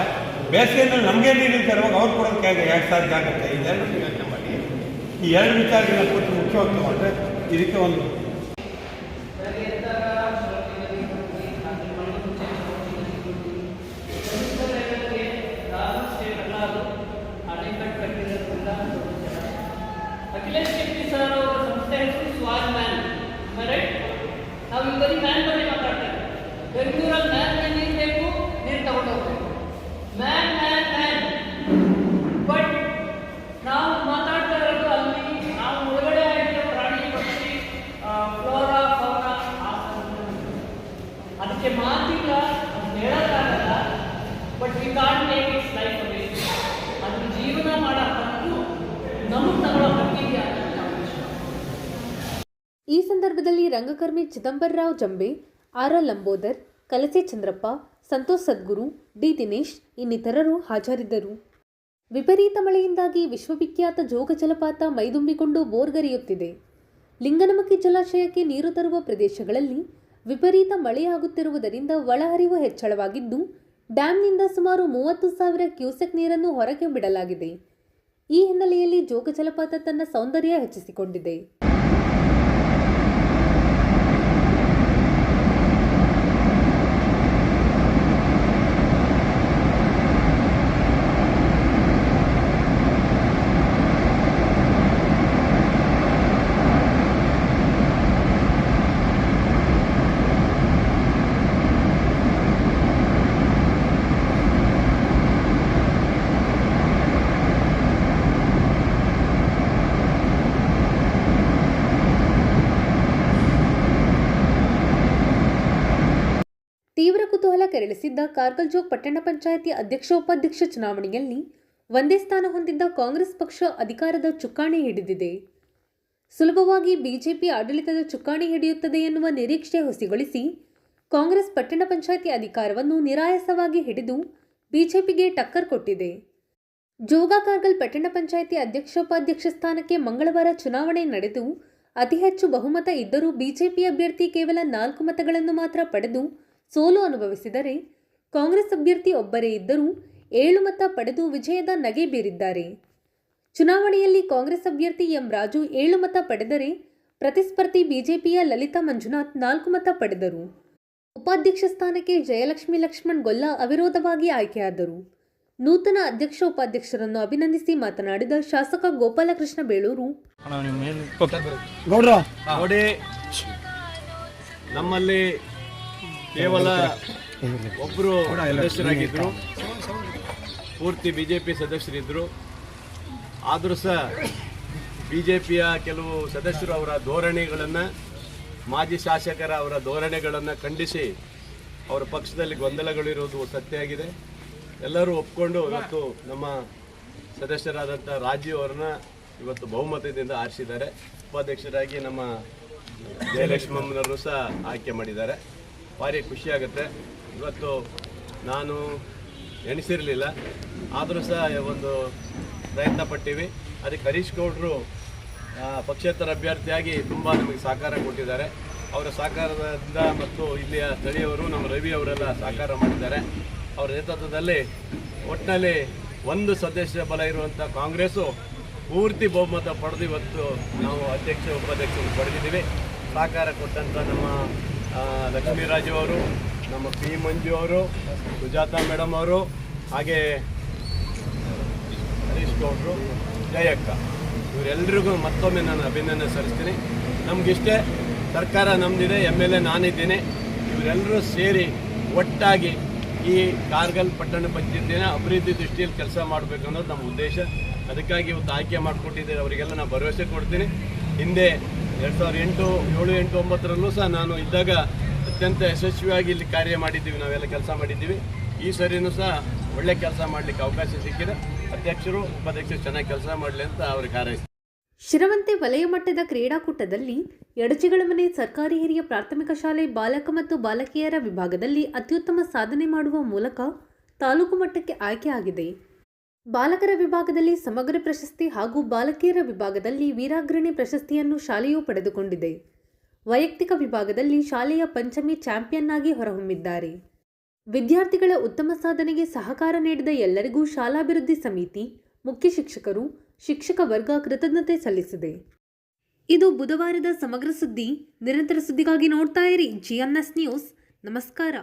ಬೇಸಿಗೆಯಲ್ಲಿ ನಮಗೆ ನೀರು ಇರುವಾಗ ಅವ್ರು ಕೊಡೋದಕ್ಕೆ ಯಾಕೆ ಸಾಧ್ಯ ಆಗುತ್ತೆ? ಇದೆರಡು ಯೋಚನೆ ಮಾಡಿ. ಈ 2 ವಿಚಾರಗಳನ್ನ ಪೂರ್ತಿ ಮುಖ್ಯವಾಗಿ ತಗೊಂಡ್ರೆ ಇದಕ್ಕೆ ಒಂದು ಅಖಿಲೇಶ್ ಶೆಟ್ಟಿ ಸರ್ ಅವರ ಸಂಸ್ಥೆ ಹೆಸರು ಸ್ವಾಲ್ ಮ್ಯಾನ್. ನಾವು ಬರೀ ಮ್ಯಾನ್ ಬಗ್ಗೆ ಮಾತಾಡ್ತೇವೆ. ಬೆಂಗಳೂರಲ್ಲಿ ಮ್ಯಾನ್ ನೀರು ಬೇಕು, ನೀರು ತಗೊಂಡು ಹೋಗ್ಬೇಕು. ಮ್ಯಾನ್ ಬಟ್ ನಾವು ಮಾತಾಡ್ತಾ ಇರೋದು ಅಲ್ಲಿ ನಾವು ಒಳಗಡೆ ಆಗಿರೋ ಪ್ರಾಣಿ ಪಕ್ಷಿ ಫ್ಲೋರಾ ಫೌನಾ ಅದಕ್ಕೆ ಮಾತಿಲ್ಲ, ಅದು ಹೇಳೋಕ್ಕಾಗಲ್ಲ. But we can't take its life away. ಅದು ಜೀವನ ಮಾಡೋ ಹಕ್ಕು ನಮಗೆ ತಗೊಳ್ಳೋ ಹಕ್ಕಿದೆಯಾ ಅಂತ ನಾವು. ಈ ಸಂದರ್ಭದಲ್ಲಿ ರಂಗಕರ್ಮಿ ಚಿದಂಬರರಾವ್ ಜಂಬೆ, ಆರ್ ಲಂಬೋದರ್, ಕಲಸೆ ಚಂದ್ರಪ್ಪ, ಸಂತೋಷ್ ಸದ್ಗುರು, ಡಿ ದಿನೇಶ್ ಇನ್ನಿತರರು ಹಾಜರಿದ್ದರು. ವಿಪರೀತ ಮಳೆಯಿಂದಾಗಿ ವಿಶ್ವವಿಖ್ಯಾತ ಜೋಗ ಜಲಪಾತ ಮೈದುಂಬಿಕೊಂಡು ಬೋರ್ಗರೆಯುತ್ತಿದೆ. ಲಿಂಗನಮಕ್ಕಿ ಜಲಾಶಯಕ್ಕೆ ನೀರು ತರುವ ಪ್ರದೇಶಗಳಲ್ಲಿ ವಿಪರೀತ ಮಳೆಯಾಗುತ್ತಿರುವುದರಿಂದ ಒಳಹರಿವು ಹೆಚ್ಚಳವಾಗಿದ್ದು, ಡ್ಯಾಂನಿಂದ ಸುಮಾರು 30,000 ಕ್ಯೂಸೆಕ್ ನೀರನ್ನು ಹೊರಗೆ ಬಿಡಲಾಗಿದೆ. ಈ ಹಿನ್ನೆಲೆಯಲ್ಲಿ ಜೋಗ ಜಲಪಾತ ತನ್ನ ಸೌಂದರ್ಯ ಹೆಚ್ಚಿಸಿಕೊಂಡಿದೆ. ತೀವ್ರ ಕುತೂಹಲ ಕೆರಳಿಸಿದ್ದ ಕಾರ್ಗಲ್ ಜೋಗ್ ಪಟ್ಟಣ ಪಂಚಾಯಿತಿ ಅಧ್ಯಕ್ಷ-ಉಪಾಧ್ಯಕ್ಷ ಚುನಾವಣೆಯಲ್ಲಿ ಒಂದೇ ಸ್ಥಾನ ಹೊಂದಿದ್ದ ಕಾಂಗ್ರೆಸ್ ಪಕ್ಷ ಅಧಿಕಾರದ ಚುಕ್ಕಾಣಿ ಹಿಡಿದಿದೆ. ಸುಲಭವಾಗಿ ಬಿಜೆಪಿ ಆಡಳಿತದ ಚುಕ್ಕಾಣಿ ಹಿಡಿಯುತ್ತದೆ ಎನ್ನುವ ನಿರೀಕ್ಷೆ ಹುಸಿಗೊಳಿಸಿ ಕಾಂಗ್ರೆಸ್ ಪಟ್ಟಣ ಪಂಚಾಯಿತಿ ಅಧಿಕಾರವನ್ನು ನಿರಾಯಾಸವಾಗಿ ಹಿಡಿದು ಬಿಜೆಪಿಗೆ ಟಕ್ಕರ್ ಕೊಟ್ಟಿದೆ. ಜೋಗ ಕಾರ್ಗಲ್ ಪಟ್ಟಣ ಪಂಚಾಯಿತಿ ಅಧ್ಯಕ್ಷ-ಉಪಾಧ್ಯಕ್ಷ ಸ್ಥಾನಕ್ಕೆ ಮಂಗಳವಾರ ಚುನಾವಣೆ ನಡೆದು ಅತಿ ಹೆಚ್ಚು ಬಹುಮತ ಇದ್ದರೂ ಬಿಜೆಪಿ ಅಭ್ಯರ್ಥಿ ಕೇವಲ 4 ಮತಗಳನ್ನು ಮಾತ್ರ ಪಡೆದು ಸೋಲು ಅನುಭವಿಸಿದರೆ, ಕಾಂಗ್ರೆಸ್ ಅಭ್ಯರ್ಥಿ ಒಬ್ಬರೇ ಇದ್ದರೂ 7 ಮತ ಪಡೆದು ವಿಜಯದ ನಗೆ ಬೀರಿದ್ದಾರೆ. ಚುನಾವಣೆಯಲ್ಲಿ ಕಾಂಗ್ರೆಸ್ ಅಭ್ಯರ್ಥಿ ಎಂ ರಾಜು 7 ಮತ ಪಡೆದರೆ, ಪ್ರತಿಸ್ಪರ್ಧಿ ಬಿಜೆಪಿಯ ಲಲಿತಾ ಮಂಜುನಾಥ್ 4 ಮತ ಪಡೆದರು. ಉಪಾಧ್ಯಕ್ಷ ಸ್ಥಾನಕ್ಕೆ ಜಯಲಕ್ಷ್ಮಿ ಲಕ್ಷ್ಮಣ್ ಗೊಲ್ಲ ಅವಿರೋಧವಾಗಿ ಆಯ್ಕೆಯಾದರು. ನೂತನ ಅಧ್ಯಕ್ಷ-ಉಪಾಧ್ಯಕ್ಷರನ್ನು ಅಭಿನಂದಿಸಿ ಮಾತನಾಡಿದ ಶಾಸಕ ಗೋಪಾಲಕೃಷ್ಣ ಬೇಳೂರು, ನೋಡಿ, ನಮ್ಮಲ್ಲಿ ಕೇವಲ ಒಬ್ಬರು ಸದಸ್ಯರಾಗಿದ್ದರು, ಪೂರ್ತಿ ಬಿಜೆಪಿ ಸದಸ್ಯರಿದ್ದರು. ಆದರೂ ಸಹ ಬಿಜೆಪಿಯ ಕೆಲವು ಸದಸ್ಯರು ಅವರ ಧೋರಣೆಗಳನ್ನು, ಮಾಜಿ ಶಾಸಕರ ಅವರ ಧೋರಣೆಗಳನ್ನು ಖಂಡಿಸಿ ಅವರ ಪಕ್ಷದಲ್ಲಿ ಗೊಂದಲಗಳಿರುವುದು ಸತ್ಯ ಆಗಿದೆ. ಎಲ್ಲರೂ ಒಪ್ಕೊಂಡು ಇವತ್ತು ನಮ್ಮ ಸದಸ್ಯರಾದಂಥ ರಾಜೀವ್ ಅವರನ್ನ ಇವತ್ತು ಬಹುಮತದಿಂದ ಆರಿಸಿದ್ದಾರೆ. ಉಪಾಧ್ಯಕ್ಷರಾಗಿ ನಮ್ಮ ಜಯಲಕ್ಷ್ಮಮ್ಮನವರು ಸಹ ಆಯ್ಕೆ ಮಾಡಿದ್ದಾರೆ. ಭಾರಿ ಖುಷಿಯಾಗುತ್ತೆ. ಇವತ್ತು ನಾನು ಎಣಿಸಿರಲಿಲ್ಲ, ಆದರೂ ಸಹ ಒಂದು ಪ್ರಯತ್ನ ಪಟ್ಟಿವಿ. ಅದಕ್ಕೆ ಹರೀಶ್ ಗೌಡರು ಪಕ್ಷೇತರ ಅಭ್ಯರ್ಥಿಯಾಗಿ ತುಂಬ ನಮಗೆ ಸಹಕಾರ ಕೊಟ್ಟಿದ್ದಾರೆ. ಅವರ ಸಹಕಾರದಿಂದ ಮತ್ತು ಇಲ್ಲಿಯ ಸ್ಥಳೀಯವರು ನಮ್ಮ ರವಿ ಅವರೆಲ್ಲ ಸಹಕಾರ ಮಾಡಿದ್ದಾರೆ. ಅವರ ನೇತೃತ್ವದಲ್ಲಿ ಒಟ್ಟಿನಲ್ಲಿ ಒಂದು ಸದಸ್ಯ ಬಲ ಇರುವಂಥ ಕಾಂಗ್ರೆಸ್ಸು ಪೂರ್ತಿ ಬಹುಮತ ಪಡೆದು ಇವತ್ತು ನಾವು ಅಧ್ಯಕ್ಷ ಉಪಾಧ್ಯಕ್ಷರು ಪಡೆದಿದ್ದೀವಿ. ಸಹಕಾರ ಕೊಟ್ಟಂಥ ನಮ್ಮ ಲಕ್ಷ್ಮೀರಾಜು ಅವರು, ನಮ್ಮ ಪಿ ಮಂಜು ಅವರು, ಸುಜಾತಾ ಮೇಡಮ್ ಅವರು, ಹಾಗೆ ಹರೀಶ್ ಗೌಡರು, ಜಯಕ್ಕ, ಇವರೆಲ್ಲರಿಗೂ ಮತ್ತೊಮ್ಮೆ ನಾನು ಅಭಿನಂದನೆ ಸಲ್ಲಿಸ್ತೀನಿ. ನಮಗಿಷ್ಟೇ, ಸರ್ಕಾರ ನಮ್ಮದಿದೆ, MLA ನಾನಿದ್ದೀನಿ. ಇವರೆಲ್ಲರೂ ಸೇರಿ ಒಟ್ಟಾಗಿ ಈ ಕಾರ್ಗಲ್ ಪಟ್ಟಣ ಪಂಚಾಯತಿನ ಅಭಿವೃದ್ಧಿ ದೃಷ್ಟಿಯಲ್ಲಿ ಕೆಲಸ ಮಾಡಬೇಕು ಅನ್ನೋದು ನಮ್ಮ ಉದ್ದೇಶ. ಅದಕ್ಕಾಗಿ ಇವತ್ತು ಆಯ್ಕೆ ಮಾಡಿಕೊಟ್ಟಿದ್ದೇನೆ. ಅವರಿಗೆಲ್ಲ ನಾನು ಭರವಸೆ ಕೊಡ್ತೀನಿ. ಹಿಂದೆ 2008, 7, 8, 9ರಲ್ಲೂ ಸಹ ನಾನು ಇದ್ದಾಗ ಅತ್ಯಂತ ಯಶಸ್ವಿಯಾಗಿ ಇಲ್ಲಿ ಕಾರ್ಯ ಮಾಡಿದ್ದೀವಿ, ನಾವೆಲ್ಲ ಕೆಲಸ ಮಾಡಿದ್ದೀವಿ. ಈ ಸರಿನೂ ಸಹ ಒಳ್ಳೆ ಕೆಲಸ ಮಾಡಲಿಕ್ಕೆ ಅವಕಾಶ ಸಿಕ್ಕಿದೆ. ಅಧ್ಯಕ್ಷರು ಉಪಾಧ್ಯಕ್ಷರು ಚೆನ್ನಾಗಿ ಕೆಲಸ ಮಾಡಲಿ ಅಂತ ಅವ್ರಿಗೆ ಹಾರೈಸ್ತೀನಿ. ಶಿರವಂತೆ ವಲಯ ಮಟ್ಟದ ಕ್ರೀಡಾಕೂಟದಲ್ಲಿ ಯಡಚಿಗಳಮನೆ ಸರ್ಕಾರಿ ಹಿರಿಯ ಪ್ರಾಥಮಿಕ ಶಾಲೆ ಬಾಲಕ ಮತ್ತು ಬಾಲಕಿಯರ ವಿಭಾಗದಲ್ಲಿ ಅತ್ಯುತ್ತಮ ಸಾಧನೆ ಮಾಡುವ ಮೂಲಕ ತಾಲೂಕು ಮಟ್ಟಕ್ಕೆ ಆಯ್ಕೆಯಾಗಿದೆ. ಬಾಲಕರ ವಿಭಾಗದಲ್ಲಿ ಸಮಗ್ರ ಪ್ರಶಸ್ತಿ ಹಾಗೂ ಬಾಲಕಿಯರ ವಿಭಾಗದಲ್ಲಿ ವೀರಾಗ್ರಣಿ ಪ್ರಶಸ್ತಿಯನ್ನು ಶಾಲೆಯು ಪಡೆದುಕೊಂಡಿದೆ. ವೈಯಕ್ತಿಕ ವಿಭಾಗದಲ್ಲಿ ಶಾಲೆಯ ಪಂಚಮಿ ಚಾಂಪಿಯನ್ ಆಗಿ ಹೊರಹೊಮ್ಮಿದ್ದಾರೆ. ವಿದ್ಯಾರ್ಥಿಗಳ ಉತ್ತಮ ಸಾಧನೆಗೆ ಸಹಕಾರ ನೀಡಿದ ಎಲ್ಲರಿಗೂ ಶಾಲಾಭಿವೃದ್ಧಿ ಸಮಿತಿ, ಮುಖ್ಯ ಶಿಕ್ಷಕರು, ಶಿಕ್ಷಕ ವರ್ಗ ಕೃತಜ್ಞತೆ ಸಲ್ಲಿಸಿದೆ. ಇದು ಬುಧವಾರದ ಸಮಗ್ರ ಸುದ್ದಿ. ನಿರಂತರ ಸುದ್ದಿಗಾಗಿ ನೋಡ್ತಾ ಇರಿ GNS ನ್ಯೂಸ್. ನಮಸ್ಕಾರ.